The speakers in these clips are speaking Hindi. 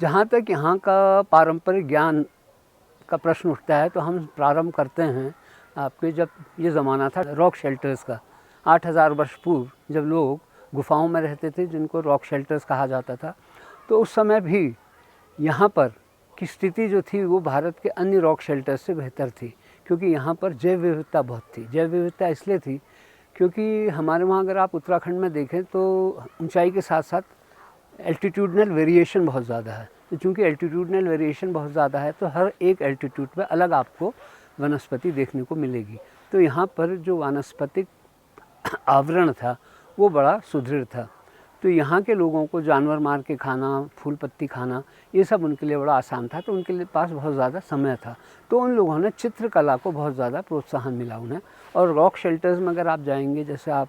जहाँ तक यहाँ का पारंपरिक ज्ञान का प्रश्न उठता है तो हम प्रारंभ करते हैं आपके, जब ये ज़माना था रॉक शेल्टर्स का, 8000 वर्ष पूर्व जब लोग गुफाओं में रहते थे जिनको रॉक शेल्टर्स कहा जाता था, तो उस समय भी यहाँ पर की स्थिति जो थी वो भारत के अन्य रॉक शेल्टर्स से बेहतर थी, क्योंकि यहाँ पर जैव विविधता बहुत थी। जैव विविधता इसलिए थी क्योंकि हमारे वहाँ अगर आप उत्तराखंड में देखें तो ऊंचाई के साथ साथ एल्टीट्यूडनल वेरिएशन बहुत ज़्यादा है। तो चूँकि एल्टीट्यूडनल वेरिएशन बहुत ज़्यादा है तो हर एक एल्टीट्यूड पे अलग आपको वनस्पति देखने को मिलेगी। तो यहाँ पर जो वानस्पतिक आवरण था वो बड़ा सुदृढ़ था। तो यहाँ के लोगों को जानवर मार के खाना, फूल पत्ती खाना, ये सब उनके लिए बड़ा आसान था। तो उनके लिए पास बहुत ज़्यादा समय था, तो उन लोगों ने चित्रकला को बहुत ज़्यादा प्रोत्साहन मिला उन्हें। और रॉक शेल्टर्स में अगर आप जाएंगे, जैसे आप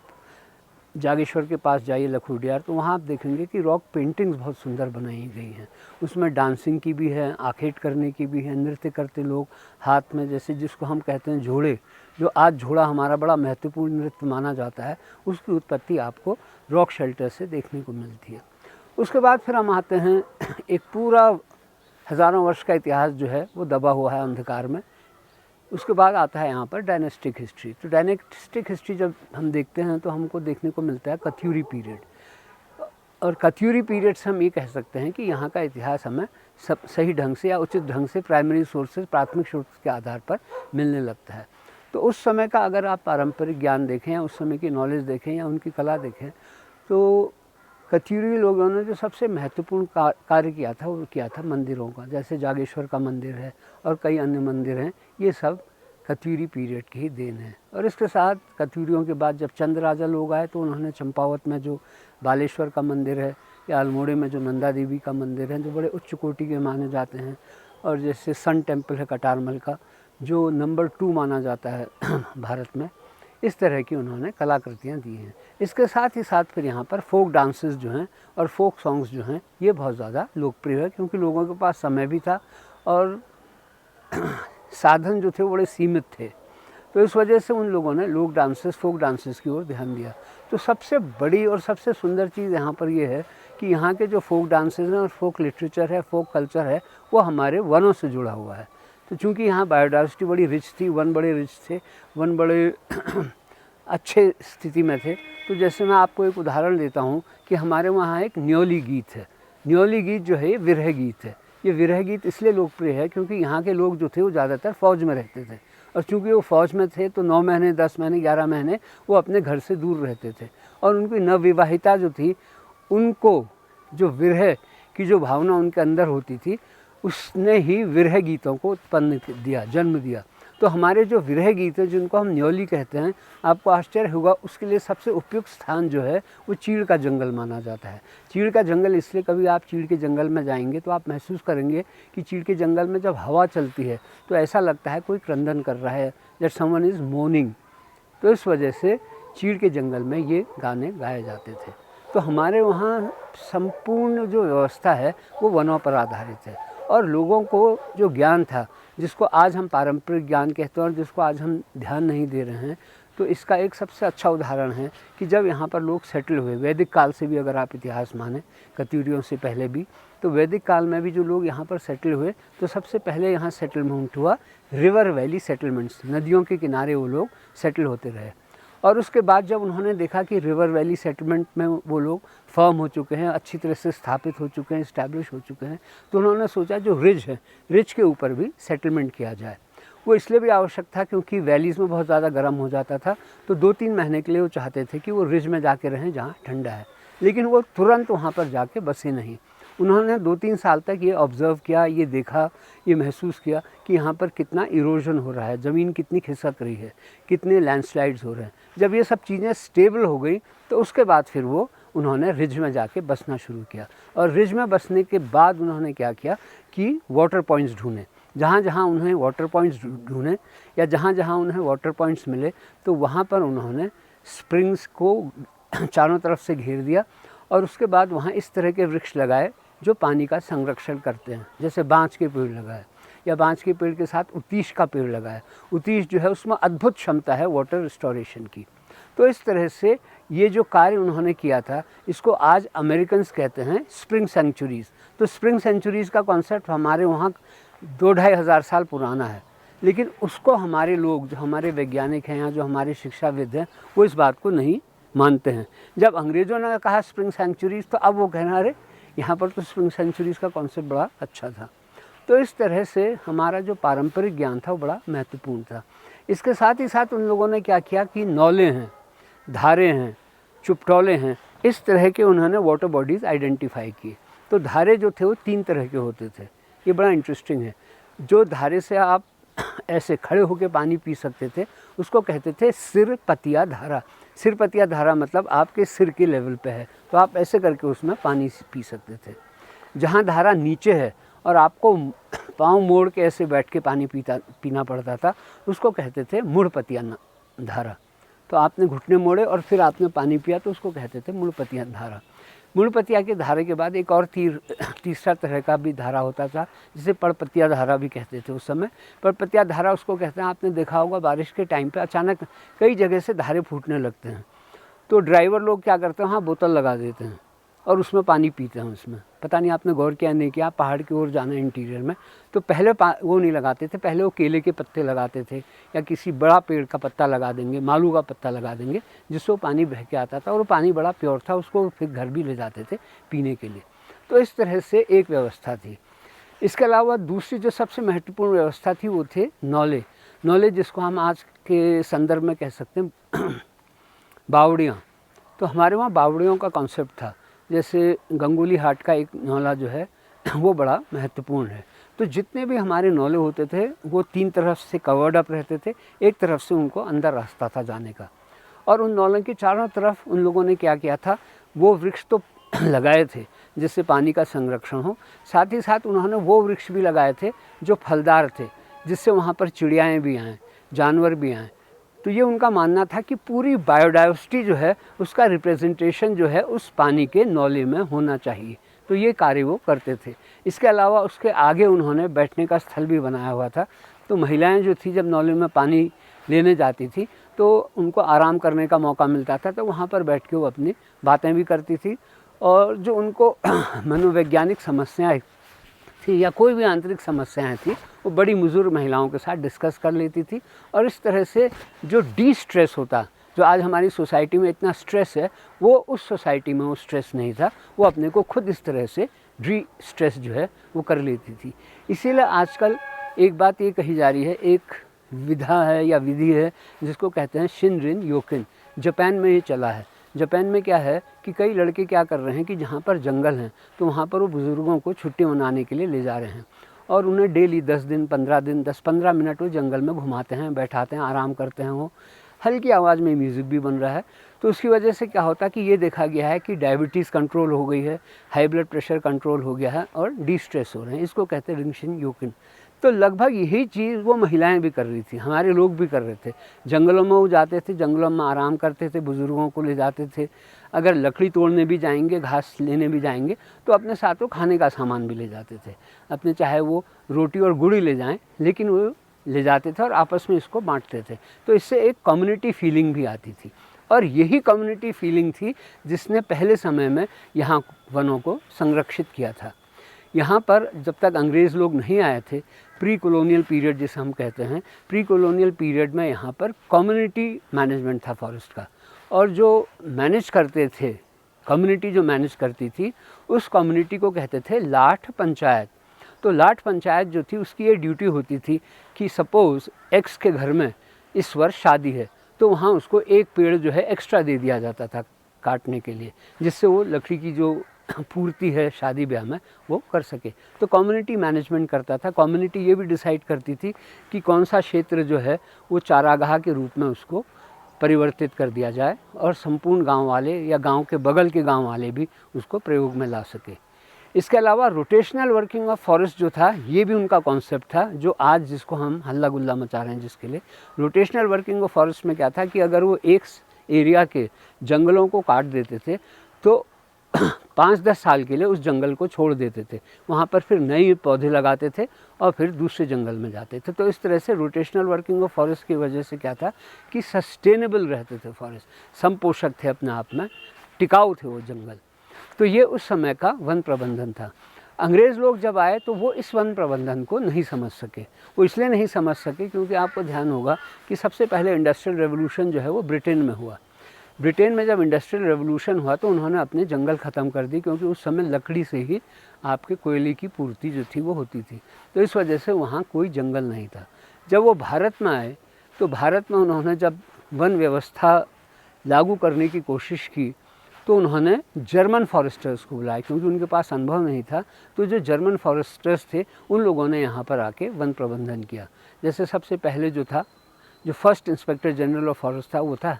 जागेश्वर के पास जाइए लखुडियार, तो वहाँ आप देखेंगे कि रॉक पेंटिंग्स बहुत सुंदर बनाई गई हैं। उसमें डांसिंग की भी है, आखेट करने की भी है, नृत्य करते लोग हाथ में, जैसे जिसको हम कहते हैं झोड़े, जो आज झोड़ा हमारा बड़ा महत्वपूर्ण नृत्य माना जाता है, उसकी उत्पत्ति आपको रॉक शेल्टर से देखने को मिलती है। उसके बाद फिर हम आते हैं, एक पूरा हज़ारों वर्ष का इतिहास जो है वो दबा हुआ है अंधकार में। उसके बाद आता है यहाँ पर डायनेस्टिक हिस्ट्री। तो डायनेस्टिक हिस्ट्री जब हम देखते हैं तो हमको देखने को मिलता है कत्यूरी पीरियड। और कत्यूरी पीरियड से हम ये कह सकते हैं कि यहाँ का इतिहास हमें सब सही ढंग से या उचित ढंग से प्राइमरी सोर्सेज, प्राथमिक सोर्स के आधार पर मिलने लगता है। तो उस समय का अगर आप पारंपरिक ज्ञान देखें या उस समय की नॉलेज देखें या उनकी कला देखें, तो कत्यूरी लोगों ने जो सबसे महत्वपूर्ण कार्य किया था वो किया था मंदिरों का। जैसे जागेश्वर का मंदिर है और कई अन्य मंदिर हैं, ये सब कत्यूरी पीरियड की ही देन है। और इसके साथ कत्यूरियों के बाद जब चंद राजा लोग आए तो उन्होंने चंपावत में जो बालेश्वर का मंदिर है या अल्मोड़े में जो नंदा देवी का मंदिर है, जो बड़े उच्च कोटि के माने जाते हैं, और जैसे सन टेम्पल है कटारमल का, जो नंबर 2 माना जाता है भारत में, इस तरह की उन्होंने कलाकृतियाँ दी हैं। इसके साथ ही साथ फिर यहाँ पर फोक डांसेस जो हैं और फोक सॉन्ग्स जो हैं ये बहुत ज़्यादा लोकप्रिय है, क्योंकि लोगों के पास समय भी था और साधन जो थे वो बड़े सीमित थे। तो इस वजह से उन लोगों ने लोक डांसेस, फोक डांसेस की ओर ध्यान दिया। तो सबसे बड़ी और सबसे सुंदर चीज़ यहाँ पर ये है कि यहाँ के जो फोक डांसेस हैं और फोक लिटरेचर है, फोक कल्चर है, वो हमारे वनों से जुड़ा हुआ है। तो चूँकि यहाँ बायोडाइवर्सिटी बड़ी रिच थी, वन बड़े रिच थे, वन बड़े अच्छे स्थिति में थे। तो जैसे मैं आपको एक उदाहरण देता हूँ कि हमारे वहाँ एक न्योली गीत है। न्योली गीत जो है ये विरह गीत है। ये विरह गीत इसलिए लोकप्रिय है क्योंकि यहाँ के लोग जो थे वो ज़्यादातर फ़ौज में रहते थे, और चूँकि वो फ़ौज में थे तो 9 महीने, 10 महीने, 11 महीने वो अपने घर से दूर रहते थे, और उनकी नवविवाहिता जो थी उनको जो विरह की जो भावना उनके अंदर होती थी, उसने ही विरह गीतों को उत्पन्न दिया, जन्म दिया। तो हमारे जो विरह गीत हैं जिनको हम न्योली कहते हैं, आपको आश्चर्य होगा उसके लिए सबसे उपयुक्त स्थान जो है वो चीड़ का जंगल माना जाता है। चीड़ का जंगल इसलिए, कभी आप चीड़ के जंगल में जाएंगे तो आप महसूस करेंगे कि चीड़ के जंगल में जब हवा चलती है तो ऐसा लगता है कोई क्रंदन कर रहा है, दैट समवन इज़ मोर्निंग। तो इस वजह से चीड़ के जंगल में ये गाने गाए जाते थे। तो हमारे वहाँ संपूर्ण जो व्यवस्था है वो वनों पर आधारित है, और लोगों को जो ज्ञान था, जिसको आज हम पारंपरिक ज्ञान कहते हैं और जिसको आज हम ध्यान नहीं दे रहे हैं, तो इसका एक सबसे अच्छा उदाहरण है कि जब यहाँ पर लोग सेटल हुए, वैदिक काल से भी अगर आप इतिहास माने, कत्यूरियों से पहले भी, तो वैदिक काल में भी जो लोग यहाँ पर सेटल हुए तो सबसे पहले यहाँ सेटलमेंट हुआ रिवर वैली सेटलमेंट्स, नदियों के किनारे वो लोग सेटल होते रहे। और उसके बाद जब उन्होंने देखा कि रिवर वैली सेटलमेंट में वो लोग फर्म हो चुके हैं, अच्छी तरह से स्थापित हो चुके हैं, इस्टेब्लिश हो चुके हैं, तो उन्होंने सोचा जो रिज है, रिज के ऊपर भी सेटलमेंट किया जाए। वो इसलिए भी आवश्यक था क्योंकि वैलीज़ में बहुत ज़्यादा गर्म हो जाता था, तो 2-3 महीने के लिए वो चाहते थे कि वो रिज में जाके रहें जहाँ ठंडा है, लेकिन वो तुरंत वहाँ पर जाके बसे नहीं। उन्होंने 2-3 साल तक ये ऑब्ज़र्व किया, ये देखा, ये महसूस किया कि यहाँ पर कितना इरोजन हो रहा है, ज़मीन कितनी खिसक रही है, कितने लैंडस्लाइड्स हो रहे हैं। जब ये सब चीज़ें स्टेबल हो गई तो उसके बाद फिर वो उन्होंने रिज में जाके बसना शुरू किया। और रिज में बसने के बाद उन्होंने क्या किया कि वाटर पॉइंट्स ढूंढे। जहाँ जहाँ उन्हें वाटर पॉइंट्स ढूंढे या जहाँ जहाँ उन्हें वाटर पॉइंट्स मिले तो वहाँ पर उन्होंने स्प्रिंग्स को चारों तरफ से घेर दिया, और उसके बाद वहाँ इस तरह के वृक्ष लगाए जो पानी का संरक्षण करते हैं। जैसे बांज के पेड़ लगाए, या बांज के पेड़ के साथ उतीश का पेड़ लगाया। उतीश जो है उसमें अद्भुत क्षमता है वाटर रिस्टोरेशन की। तो इस तरह से ये जो कार्य उन्होंने किया था, इसको आज अमेरिकन्स कहते हैं स्प्रिंग सेंचुरीज़। तो स्प्रिंग सेंचुरीज़ का कॉन्सेप्ट हमारे वहाँ 2-2.5 साल पुराना है, लेकिन उसको हमारे लोग, जो हमारे वैज्ञानिक हैं या जो हमारे शिक्षाविद हैं, वो इस बात को नहीं मानते हैं। जब अंग्रेज़ों ने कहा स्प्रिंग सेंचुरीज़, तो अब वो कहना, अरे यहाँ पर तो स्प्रिंग सेंचुरीज़ का कॉन्सेप्ट बड़ा अच्छा था। तो इस तरह से हमारा जो पारंपरिक ज्ञान था वो बड़ा महत्वपूर्ण था। इसके साथ ही साथ उन लोगों ने क्या किया कि नौले हैं, धारे हैं, चुपटौले हैं, इस तरह के उन्होंने वाटर बॉडीज़ आइडेंटिफाई किए। तो धारे जो थे वो 3 तरह के होते थे। ये बड़ा इंटरेस्टिंग है। जो धारे से आप ऐसे खड़े होकर पानी पी सकते थे, उसको कहते थे सिरपतिया धारा। सिरपतिया धारा मतलब आपके सिर के लेवल पे है, तो आप ऐसे करके उसमें पानी पी सकते थे। जहाँ धारा नीचे है और आपको पाँव मोड़ के ऐसे बैठ के पानी पीना पड़ता था, उसको कहते थे मुड़पतिया धारा। तो आपने घुटने मोड़े और फिर आपने पानी पिया, तो उसको कहते थे मुड़पतिया धारा। मुड़पतिया के धारे के बाद एक और तीसरा तरह का भी धारा होता था, जिसे पड़पतिया धारा भी कहते थे उस समय। पड़पतिया धारा उसको कहते हैं, आपने देखा होगा बारिश के टाइम पे अचानक कई जगह से धारे फूटने लगते हैं, तो ड्राइवर लोग क्या करते हैं, वहाँ बोतल लगा देते हैं और उसमें पानी पीते हैं। उसमें पता नहीं आपने गौर किया नहीं किया, पहाड़ की ओर जाना इंटीरियर में, तो पहले वो नहीं लगाते थे, पहले वो केले के पत्ते लगाते थे या किसी बड़ा पेड़ का पत्ता लगा देंगे, मालू का पत्ता लगा देंगे, जिससे वो पानी बह के आता था और वो पानी बड़ा प्योर था, उसको फिर घर भी ले जाते थे पीने के लिए। तो इस तरह से एक व्यवस्था थी। इसके अलावा दूसरी जो सबसे महत्वपूर्ण व्यवस्था थी वो थे नौले। नौले जिसको हम आज के संदर्भ में कह सकते हैं बावड़ियाँ। तो हमारे वहाँ बावड़ियों का कॉन्सेप्ट था। जैसे गंगोली हाट का एक नौला जो है वो बड़ा महत्वपूर्ण है। तो जितने भी हमारे नौले होते थे वो 3 तरफ से कवर्ड अप रहते थे, एक तरफ से उनको अंदर रास्ता था जाने का। और उन नौलों के चारों तरफ उन लोगों ने क्या किया था, वो वृक्ष तो लगाए थे जिससे पानी का संरक्षण हो, साथ ही साथ उन्होंने वो वृक्ष भी लगाए थे जो फलदार थे, जिससे वहाँ पर चिड़ियाएँ भी आएँ, जानवर भी आएँ। तो ये उनका मानना था कि पूरी बायोडाइवर्सिटी जो है उसका रिप्रेजेंटेशन जो है उस पानी के नौले में होना चाहिए। तो ये कार्य वो करते थे। इसके अलावा उसके आगे उन्होंने बैठने का स्थल भी बनाया हुआ था। तो महिलाएं जो थी जब नौले में पानी लेने जाती थी तो उनको आराम करने का मौका मिलता था, तो वहाँ पर बैठ के वो अपनी बातें भी करती थी और जो उनको मनोवैज्ञानिक समस्याएँ थी या कोई भी आंतरिक समस्याएं थी वो बड़ी बुजुर्ग महिलाओं के साथ डिस्कस कर लेती थी। और इस तरह से जो डी स्ट्रेस होता, जो आज हमारी सोसाइटी में इतना स्ट्रेस है, वो उस सोसाइटी में वो स्ट्रेस नहीं था। वो अपने को खुद इस तरह से डी स्ट्रेस जो है वो कर लेती थी। इसीलिए आजकल एक बात ये कही जा रही है, एक विधा है या विधि है जिसको कहते हैं शिनरिन योकिन। जापान में ये चला है। जापान में क्या है कि कई लड़के क्या कर रहे हैं कि जहाँ पर जंगल हैं तो वहाँ पर वो बुज़ुर्गों को छुट्टी मनाने के लिए ले जा रहे हैं और उन्हें डेली 10 दिन 15 दिन 10-15 मिनट वो जंगल में घुमाते हैं, बैठाते हैं, आराम करते हैं। वो हल्की आवाज़ में म्यूज़िक भी बन रहा है। तो उसकी वजह से क्या होता है कि ये देखा गया है कि डायबिटीज़ कंट्रोल हो गई है, हाई ब्लड प्रेशर कंट्रोल हो गया है और डी स्ट्रेस हो रहे हैं। इसको कहते हैं रिंशिन योकिन। तो लगभग यही चीज़ वो महिलाएं भी कर रही थी, हमारे लोग भी कर रहे थे। जंगलों में वो जाते थे, जंगलों में आराम करते थे, बुज़ुर्गों को ले जाते थे। अगर लकड़ी तोड़ने भी जाएंगे, घास लेने भी जाएंगे तो अपने साथ वो खाने का सामान भी ले जाते थे अपने, चाहे वो रोटी और गुड़ ही ले जाएं, लेकिन वो ले जाते थे और आपस में इसको बांटते थे। तो इससे एक कम्युनिटी फीलिंग भी आती थी और यही कम्युनिटी फीलिंग थी जिसने पहले समय में यहाँ वनों को संरक्षित किया था। यहाँ पर जब तक अंग्रेज़ लोग नहीं आए थे, प्री कॉलोनियल पीरियड जिसे हम कहते हैं, प्री कॉलोनियल पीरियड में यहाँ पर कम्युनिटी मैनेजमेंट था फॉरेस्ट का। और जो मैनेज करते थे, कम्युनिटी जो मैनेज करती थी, उस कम्युनिटी को कहते थे लाठ पंचायत। तो लाठ पंचायत जो थी उसकी ये ड्यूटी होती थी कि सपोज़ एक्स के घर में इस वर्ष शादी है तो वहाँ उसको एक पेड़ जो है एक्स्ट्रा दे दिया जाता था काटने के लिए, जिससे वो लकड़ी की जो पूर्ति है शादी ब्याह में वो कर सके। तो कम्युनिटी मैनेजमेंट करता था। कम्युनिटी ये भी डिसाइड करती थी कि कौन सा क्षेत्र जो है वो चारागाह के रूप में उसको परिवर्तित कर दिया जाए और संपूर्ण गांव वाले या गांव के बगल के गांव वाले भी उसको प्रयोग में ला सके। इसके अलावा रोटेशनल वर्किंग ऑफ फॉरेस्ट जो था ये भी उनका कॉन्सेप्ट था, जो आज जिसको हम हल्ला गुल्ला मचा रहे हैं जिसके लिए। रोटेशनल वर्किंग ऑफ फॉरेस्ट में क्या था कि अगर वो एक एरिया के जंगलों को काट देते थे तो 5-10 साल के लिए उस जंगल को छोड़ देते थे, वहाँ पर फिर नए पौधे लगाते थे और फिर दूसरे जंगल में जाते थे। तो इस तरह से रोटेशनल वर्किंग ऑफ फॉरेस्ट की वजह से क्या था कि सस्टेनेबल रहते थे फॉरेस्ट, समपोषक थे अपने आप में, टिकाऊ थे वो जंगल। तो ये उस समय का वन प्रबंधन था। अंग्रेज़ लोग जब आए तो वो इस वन प्रबंधन को नहीं समझ सके। वो इसलिए नहीं समझ सके क्योंकि आपको ध्यान होगा कि सबसे पहले इंडस्ट्रियल रेवोल्यूशन जो है वो ब्रिटेन में हुआ। ब्रिटेन में जब इंडस्ट्रियल रेवोल्यूशन हुआ तो उन्होंने अपने जंगल ख़त्म कर दी, क्योंकि उस समय लकड़ी से ही आपके कोयले की पूर्ति जो थी वो होती थी। तो इस वजह से वहाँ कोई जंगल नहीं था। जब वो भारत में आए तो भारत में उन्होंने जब वन व्यवस्था लागू करने की कोशिश की तो उन्होंने जर्मन फॉरेस्टर्स को बुलाया, क्योंकि उनके पास अनुभव नहीं था। तो जो जर्मन फॉरेस्टर्स थे उन लोगों ने यहाँ पर आके वन प्रबंधन किया। जैसे सबसे पहले जो था, जो first inspector general of forest था वो था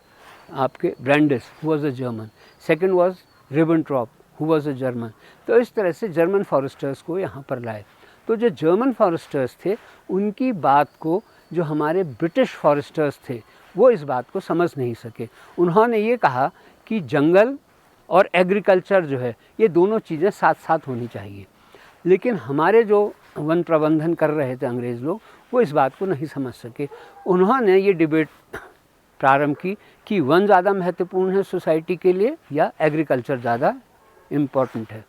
आपके Brandis, who was a German. Second was Ribbentrop, who was a German. तो इस तरह से जर्मन फॉरेस्टर्स को यहाँ पर लाए। तो जो जर्मन फॉरेस्टर्स थे उनकी बात को जो हमारे ब्रिटिश फॉरेस्टर्स थे वो इस बात को समझ नहीं सके। उन्होंने ये कहा कि जंगल और एग्रीकल्चर जो है ये दोनों चीज़ें साथ साथ होनी चाहिए। लेकिन हमारे जो वन प्रबंधन कर रहे थे अंग्रेज़ लोग वो इस बात को नहीं समझ सके। उन्होंने ये डिबेट प्रारंभ की कि वन ज़्यादा महत्वपूर्ण है सोसाइटी के लिए या एग्रीकल्चर ज़्यादा इम्पॉर्टेंट है।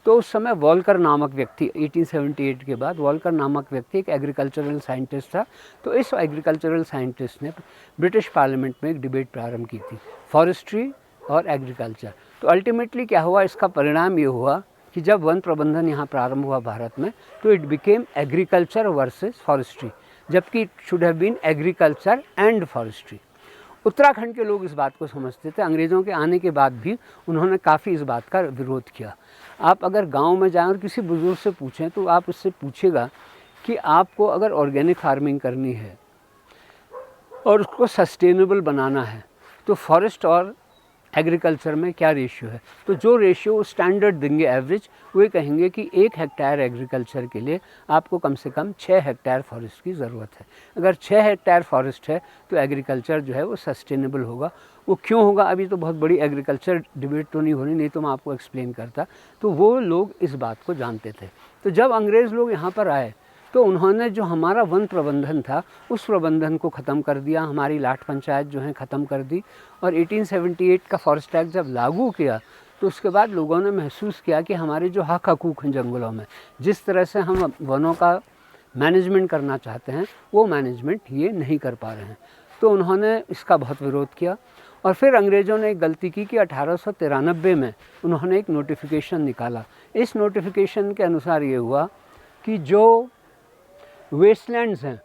तो उस समय वॉल्कर नामक व्यक्ति, 1878 के बाद वॉल्कर नामक व्यक्ति एक एग्रीकल्चरल साइंटिस्ट था। तो इस एग्रीकल्चरल साइंटिस्ट ने ब्रिटिश पार्लियामेंट में एक डिबेट प्रारंभ की थी, फॉरेस्ट्री और एग्रीकल्चर। तो अल्टीमेटली क्या हुआ, इसका परिणाम ये हुआ कि जब वन प्रबंधन यहाँ प्रारंभ हुआ भारत में तो it became agriculture versus forestry, जबकि it should have been agriculture and forestry. Uttarakhand के लोग इस बात को समझते थे। अंग्रेज़ों के आने के बाद भी उन्होंने काफ़ी इस बात का विरोध किया। आप अगर गांव में जाएं और किसी बुज़ुर्ग से पूछें तो आप उससे पूछेगा कि आपको अगर ऑर्गेनिक फार्मिंग करनी है और उसको सस्टेनेबल बनाना है तो फॉरेस्ट और एग्रीकल्चर में क्या रेशियो है। तो जो रेशियो स्टैंडर्ड देंगे एवरेज, वे कहेंगे कि 1 हेक्टेयर एग्रीकल्चर के लिए आपको कम से कम 6 हेक्टेयर फॉरेस्ट की ज़रूरत है। अगर 6 हेक्टेयर फॉरेस्ट है तो एग्रीकल्चर जो है वो सस्टेनेबल होगा। वो क्यों होगा, अभी तो बहुत बड़ी एग्रीकल्चर डिबेट तो नहीं होनी, नहीं तो मैं आपको एक्सप्लेन करता। तो वो लोग इस बात को जानते थे। तो जब अंग्रेज़ लोग यहाँ पर आए तो उन्होंने जो हमारा वन प्रबंधन था उस प्रबंधन को ख़त्म कर दिया, हमारी लाठ पंचायत जो है ख़त्म कर दी। और 1878 का फॉरेस्ट एक्ट जब लागू किया तो उसके बाद लोगों ने महसूस किया कि हमारे जो हक हकूक़ हैं जंगलों में, जिस तरह से हम वनों का मैनेजमेंट करना चाहते हैं वो मैनेजमेंट ये नहीं कर पा रहे हैं। तो उन्होंने इसका बहुत विरोध किया। और फिर अंग्रेज़ों ने एक गलती की कि 1893 में उन्होंने एक नोटिफिकेशन निकाला। इस नोटिफिकेशन के अनुसार ये हुआ कि जो वेस्टलैंड्स हैं,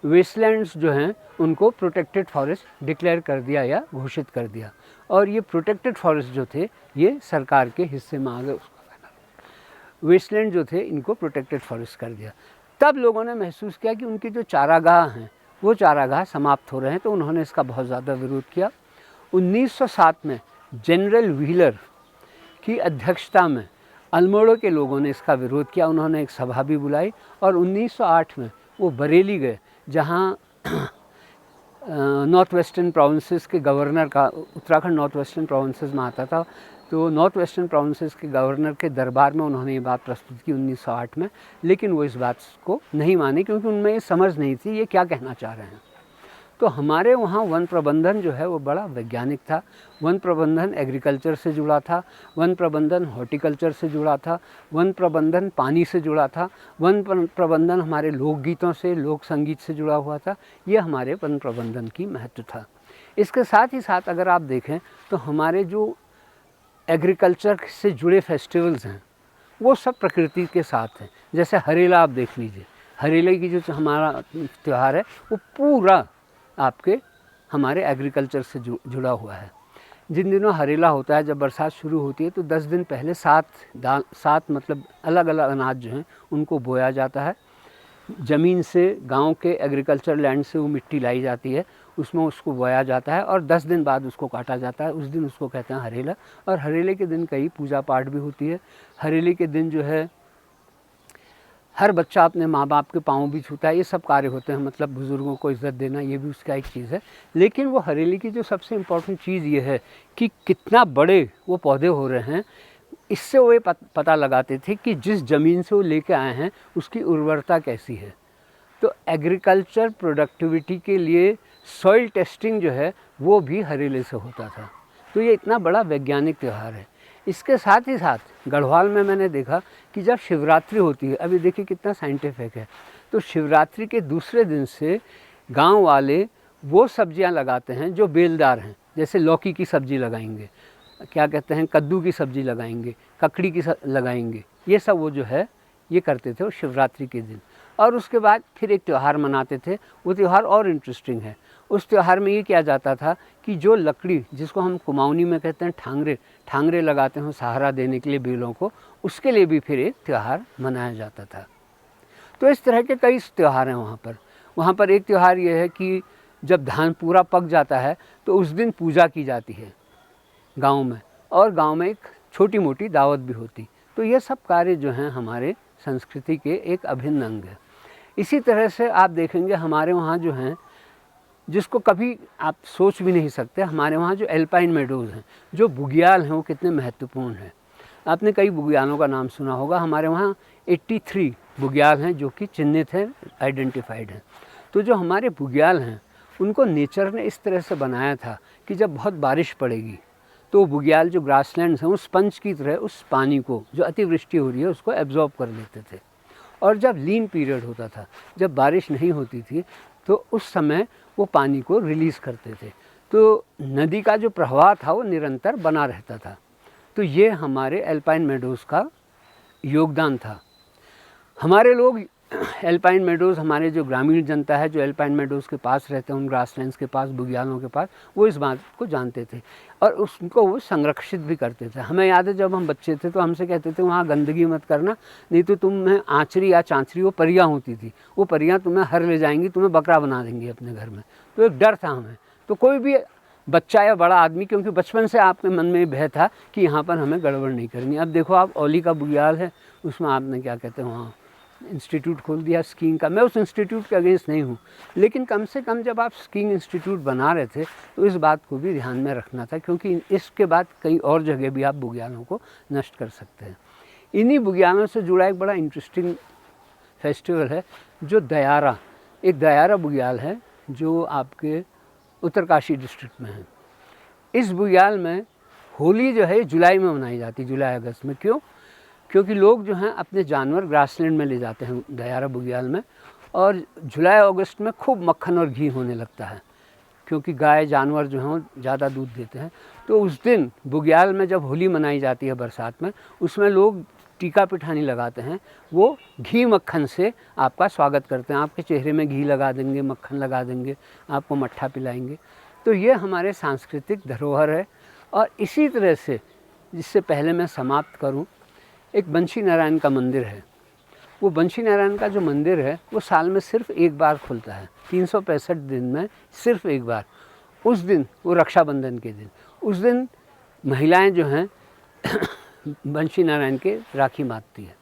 वेस्टलैंड्स जो हैं उनको प्रोटेक्टेड फॉरेस्ट डिक्लेयर कर दिया या घोषित कर दिया। और ये प्रोटेक्टेड फॉरेस्ट जो थे ये सरकार के हिस्से में आ गए। वेस्टलैंड जो थे इनको प्रोटेक्टेड फॉरेस्ट कर दिया। तब लोगों ने महसूस किया कि उनकी जो चारागाह हैं वो चारागाह समाप्त हो रहे हैं। तो उन्होंने इसका बहुत ज़्यादा विरोध किया। 1907 में जनरल व्हीलर की अध्यक्षता में अल्मोड़ा के लोगों ने इसका विरोध किया। उन्होंने एक सभा भी बुलाई और 1908 में वो बरेली गए, जहाँ नॉर्थ वेस्टर्न प्रोविंसेस के गवर्नर का, उत्तराखंड नॉर्थ वेस्टर्न प्रोविंसेस में आता था, तो नॉर्थ वेस्टर्न प्रोविंसेस के गवर्नर के दरबार में उन्होंने ये बात प्रस्तुत की 1908 में। लेकिन वो इस बात को नहीं मानी क्योंकि उनमें ये समझ नहीं थी ये क्या कहना चाह रहे हैं। तो हमारे वहाँ वन प्रबंधन जो है वो बड़ा वैज्ञानिक था। वन प्रबंधन एग्रीकल्चर से जुड़ा था, वन प्रबंधन हॉर्टिकल्चर से जुड़ा था, वन प्रबंधन पानी से जुड़ा था, वन प्रबंधन हमारे लोकगीतों से, लोक संगीत से जुड़ा हुआ था। ये हमारे वन प्रबंधन की महत्व था। इसके साथ ही साथ अगर आप देखें तो हमारे जो एग्रीकल्चर से जुड़े फेस्टिवल्स हैं वो सब प्रकृति के साथ हैं। जैसे हरेला आप देख लीजिए, हरेले की जो हमारा त्यौहार है वो पूरा आपके हमारे एग्रीकल्चर से जुड़ा हुआ है। जिन दिनों हरेला होता है, जब बरसात शुरू होती है तो 10 दिन पहले सात मतलब अलग अलग अनाज जो हैं उनको बोया जाता है। ज़मीन से, गांव के एग्रीकल्चर लैंड से वो मिट्टी लाई जाती है, उसमें उसको बोया जाता है और 10 दिन बाद उसको काटा जाता है। उस दिन उसको कहते हैं हरेला। और हरेले के दिन कई पूजा पाठ भी होती है। हरेले के दिन जो है हर बच्चा अपने माँ बाप के पाँव भी छूता है। ये सब कार्य होते हैं, मतलब बुज़ुर्गों को इज़्ज़त देना, ये भी उसका एक चीज़ है। लेकिन वो हरेली की जो सबसे इम्पोर्टेंट चीज़ ये है कि कितना बड़े वो पौधे हो रहे हैं। इससे वो पता लगाते थे कि जिस ज़मीन से वो लेके आए हैं उसकी उर्वरता कैसी है। तो एग्रीकल्चर प्रोडक्टिविटी के लिए सॉइल टेस्टिंग जो है वो भी हरेले से होता था। तो ये इतना बड़ा वैज्ञानिक त्यौहार है। इसके साथ ही साथ गढ़वाल में मैंने देखा कि जब शिवरात्रि होती है, अभी देखिए कितना साइंटिफिक है, तो शिवरात्रि के दूसरे दिन से गांव वाले वो सब्जियां लगाते हैं जो बेलदार हैं। जैसे लौकी की सब्ज़ी लगाएंगे, क्या कहते हैं, कद्दू की सब्ज़ी लगाएंगे, ककड़ी की लगाएंगे, ये सब वो जो है ये करते थे वो शिवरात्रि के दिन। और उसके बाद फिर एक त्यौहार मनाते थे। वो त्यौहार और इंटरेस्टिंग है। उस त्यौहार में ये किया जाता था कि जो लकड़ी, जिसको हम कुमाऊनी में कहते हैं ठांगरे लगाते हैं सहारा देने के लिए बेलों को, उसके लिए भी फिर एक त्यौहार मनाया जाता था। तो इस तरह के कई त्यौहार हैं वहाँ पर एक त्यौहार ये है कि जब धान पूरा पक जाता है तो उस दिन पूजा की जाती है गाँव में, और गाँव में एक छोटी मोटी दावत भी होती। तो ये सब कार्य जो हैं हमारे संस्कृति के एक अभिन्न अंग है। इसी तरह से आप देखेंगे हमारे वहाँ जो हैं, जिसको कभी आप सोच भी नहीं सकते, हमारे वहाँ जो एल्पाइन मेडोज़ हैं, जो बुग्याल हैं, वो कितने महत्वपूर्ण हैं। आपने कई बुग्यालों का नाम सुना होगा। हमारे वहाँ 83 बुग्याल हैं जो कि चिन्हित हैं, आइडेंटिफाइड हैं। तो जो हमारे बुग्याल हैं उनको नेचर ने इस तरह से बनाया था कि जब बहुत बारिश पड़ेगी तो बुग्याल जो ग्रासलैंड्स हैं उस स्पंज की तरह उस पानी को, जो अतिवृष्टि हो रही है, उसको एब्जॉर्ब कर लेते थे। और जब लीन पीरियड होता था, जब बारिश नहीं होती थी, तो उस समय वो पानी को रिलीज़ करते थे। तो नदी का जो प्रवाह था वो निरंतर बना रहता था। तो ये हमारे एल्पाइन मेडोज़ का योगदान था। हमारे लोग एल्पाइन मेडोज़, हमारे जो ग्रामीण जनता है जो एल्पाइन मेडोज़ के पास रहते हैं, उन ग्रासलैंड्स के पास, बुग्यालों के पास, वो इस बात को जानते थे और उसको वो संरक्षित भी करते थे। हमें याद है जब हम बच्चे थे तो हमसे कहते थे वहाँ गंदगी मत करना, नहीं तो तुम्हें आँचरी या चांचरी, वो परियाँ होती थी, वो परियाँ तुम्हें हर ले जाएंगी, तुम्हें बकरा बना देंगी अपने घर में। तो एक डर था हमें। तो कोई भी बच्चा या बड़ा आदमी, क्योंकि बचपन से आपके मन में भय था कि यहाँ पर हमें गड़बड़ नहीं करनी। अब देखो आप, औली का बुग्याल है, उसमें आपने क्या कहते हैं वहाँ इंस्टीट्यूट खोल दिया स्कीइंग का। मैं उस इंस्टीट्यूट के अगेंस्ट नहीं हूँ, लेकिन कम से कम जब आप स्कीइंग इंस्टीट्यूट बना रहे थे तो इस बात को भी ध्यान में रखना था, क्योंकि इसके बाद कई और जगह भी आप बुग्यालों को नष्ट कर सकते हैं। इन्हीं बुग्यालों से जुड़ा एक बड़ा इंटरेस्टिंग फेस्टिवल है जो दयारा, एक दयारा बुग्याल है जो आपके उत्तरकाशी डिस्ट्रिक्ट में है। इस बुग्याल में होली जो है जुलाई में मनाई जाती है, जुलाई अगस्त में। क्यों? क्योंकि लोग जो हैं अपने जानवर ग्रासलैंड में ले जाते हैं दयारा बुग्याल में, और जुलाई अगस्त में खूब मक्खन और घी होने लगता है, क्योंकि गाय जानवर जो हैं ज़्यादा दूध देते हैं। तो उस दिन बुग्याल में जब होली मनाई जाती है बरसात में, उसमें लोग टीका पिठानी लगाते हैं, वो घी मक्खन से आपका स्वागत करते हैं। आपके चेहरे में घी लगा देंगे, मक्खन लगा देंगे, आपको मट्ठा पिलाएंगे। तो ये हमारे सांस्कृतिक धरोहर है। और इसी तरह से, जिससे पहले मैं समाप्त करूं, एक बंशी नारायण का मंदिर है। वो बंशी नारायण का जो मंदिर है वो साल में सिर्फ एक बार खुलता है, 365 दिन में सिर्फ एक बार। उस दिन, वो रक्षाबंधन के दिन, उस दिन महिलाएं जो हैं बंशी नारायण के राखी बांधती है।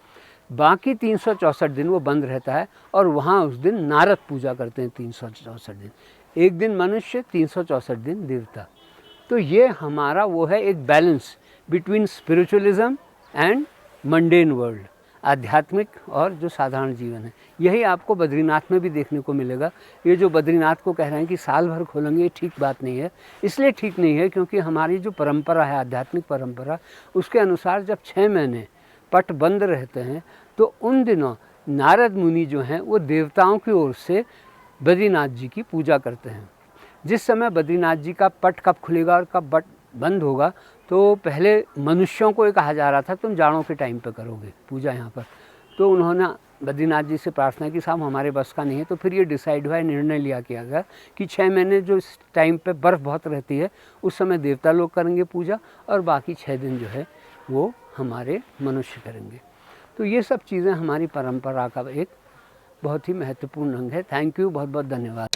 बाकी 364 दिन वो बंद रहता है, और वहाँ उस दिन नारद पूजा करते हैं 364 दिन। एक दिन मनुष्य, 364 दिन देवता। तो ये हमारा वो है एक balance between spiritualism and mundane world, आध्यात्मिक और जो साधारण जीवन है। यही आपको बद्रीनाथ में भी देखने को मिलेगा। ये जो बद्रीनाथ को कह रहे हैं कि साल भर खोलेंगे, ये ठीक बात नहीं है। इसलिए ठीक नहीं है क्योंकि हमारी जो परंपरा है, आध्यात्मिक परंपरा, उसके अनुसार जब 6 महीने पट बंद रहते हैं तो उन दिनों नारद मुनि जो हैं वो देवताओं की ओर से बद्रीनाथ जी की पूजा करते हैं। जिस समय बद्रीनाथ जी का पट कब खुलेगा और कब पट बंद होगा, तो पहले मनुष्यों को ये कहा जा रहा था तुम जाड़ों के टाइम पे करोगे पूजा यहाँ पर। तो उन्होंने बद्रीनाथ जी से प्रार्थना की, साहब हमारे बस का नहीं है। तो फिर ये डिसाइड हुआ, निर्णय लिया किया गया कि 6 महीने जो इस टाइम पे बर्फ़ बहुत रहती है उस समय देवता लोग करेंगे पूजा, और बाकी 6 दिन जो है वो हमारे मनुष्य करेंगे। तो ये सब चीज़ें हमारी परंपरा का एक बहुत ही महत्वपूर्ण अंग है। थैंक यू, बहुत बहुत धन्यवाद।